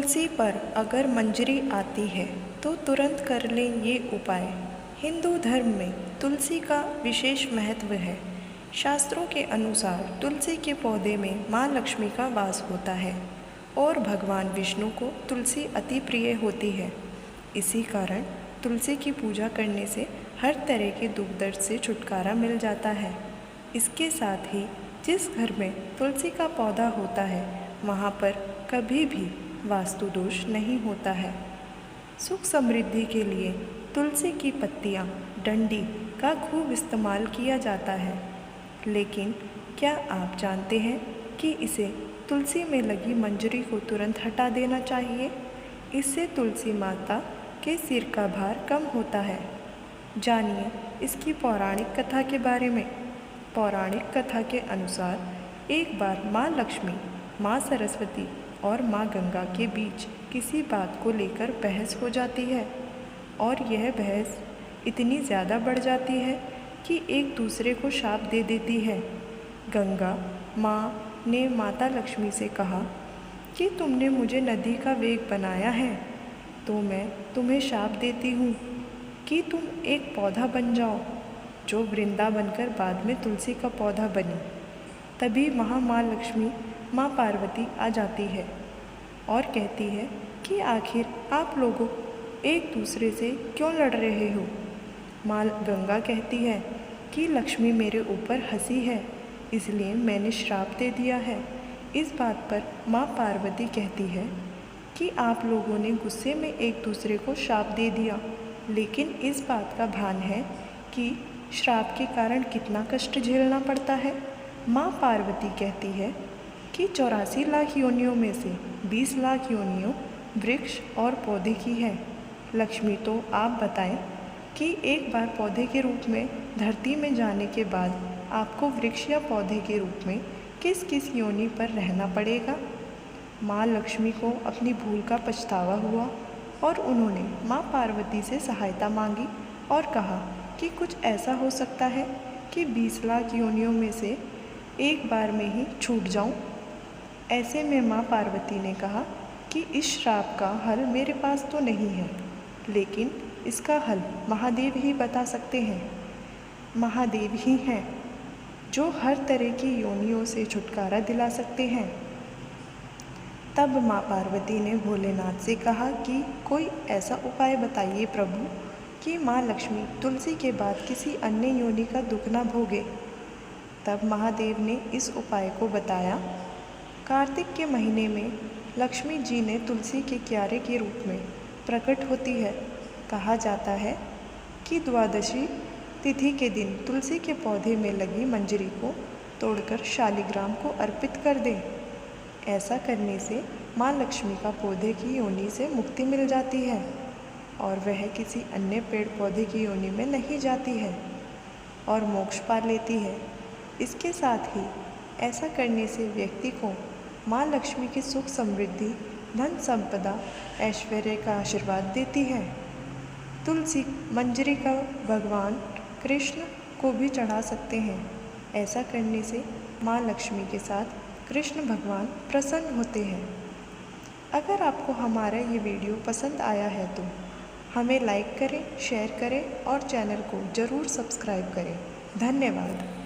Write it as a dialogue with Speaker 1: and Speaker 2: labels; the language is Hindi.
Speaker 1: तुलसी पर अगर मंजरी आती है तो तुरंत कर लें ये उपाय। हिंदू धर्म में तुलसी का विशेष महत्व है। शास्त्रों के अनुसार तुलसी के पौधे में माँ लक्ष्मी का वास होता है और भगवान विष्णु को तुलसी अति प्रिय होती है। इसी कारण तुलसी की पूजा करने से हर तरह के दुख दर्द से छुटकारा मिल जाता है। इसके साथ ही जिस घर में तुलसी का पौधा होता है वहाँ पर कभी भी वास्तु दोष नहीं होता है। सुख समृद्धि के लिए तुलसी की पत्तियाँ, डंडी का खूब इस्तेमाल किया जाता है। लेकिन क्या आप जानते हैं कि इसे तुलसी में लगी मंजरी को तुरंत हटा देना चाहिए? इससे तुलसी माता के सिर का भार कम होता है। जानिए इसकी पौराणिक कथा के बारे में। पौराणिक कथा के अनुसार एक बार माँ लक्ष्मी, माँ सरस्वती और माँ गंगा के बीच किसी बात को लेकर बहस हो जाती है और यह बहस इतनी ज़्यादा बढ़ जाती है कि एक दूसरे को शाप दे देती है। गंगा माँ ने माता लक्ष्मी से कहा कि तुमने मुझे नदी का वेग बनाया है तो मैं तुम्हें शाप देती हूँ कि तुम एक पौधा बन जाओ जो वृंदा बनकर बाद में तुलसी का पौधा बनी। तभी वहाँ माँ लक्ष्मी, माँ पार्वती आ जाती है और कहती है कि आखिर आप लोगों एक दूसरे से क्यों लड़ रहे हो। माँ गंगा कहती है कि लक्ष्मी मेरे ऊपर हंसी है इसलिए मैंने श्राप दे दिया है। इस बात पर माँ पार्वती कहती है कि आप लोगों ने गुस्से में एक दूसरे को श्राप दे दिया, लेकिन इस बात का भान है कि श्राप के कारण कितना कष्ट झेलना पड़ता है। माँ पार्वती कहती है कि 84 लाख योनियों में से 20 लाख योनियों वृक्ष और पौधे की है। लक्ष्मी तो आप बताएं कि एक बार पौधे के रूप में धरती में जाने के बाद आपको वृक्ष या पौधे के रूप में किस किस योनि पर रहना पड़ेगा। माँ लक्ष्मी को अपनी भूल का पछतावा हुआ और उन्होंने माँ पार्वती से सहायता मांगी और कहा कि कुछ ऐसा हो सकता है कि 20 लाख योनियों में से एक बार में ही छूट जाऊं। ऐसे में माँ पार्वती ने कहा कि इस श्राप का हल मेरे पास तो नहीं है, लेकिन इसका हल महादेव ही बता सकते हैं। महादेव ही हैं जो हर तरह की योनियों से छुटकारा दिला सकते हैं। तब माँ पार्वती ने भोलेनाथ से कहा कि कोई ऐसा उपाय बताइए प्रभु कि माँ लक्ष्मी तुलसी के बाद किसी अन्य योनि का दुख न भोगे। तब महादेव ने इस उपाय को बताया। कार्तिक के महीने में लक्ष्मी जी ने तुलसी के क्यारे के रूप में प्रकट होती है। कहा जाता है कि द्वादशी तिथि के दिन तुलसी के पौधे में लगी मंजरी को तोड़कर शालिग्राम को अर्पित कर दें। ऐसा करने से माँ लक्ष्मी का पौधे की योनि से मुक्ति मिल जाती है और वह किसी अन्य पेड़ पौधे की योनि में नहीं जाती है और मोक्ष पा लेती है। इसके साथ ही ऐसा करने से व्यक्ति को माँ लक्ष्मी की सुख समृद्धि, धन संपदा, ऐश्वर्य का आशीर्वाद देती है। तुलसी मंजरी का भगवान कृष्ण को भी चढ़ा सकते हैं। ऐसा करने से माँ लक्ष्मी के साथ कृष्ण भगवान प्रसन्न होते हैं। अगर आपको हमारा ये वीडियो पसंद आया है तो हमें लाइक करें, शेयर करें और चैनल को ज़रूर सब्सक्राइब करें। धन्यवाद।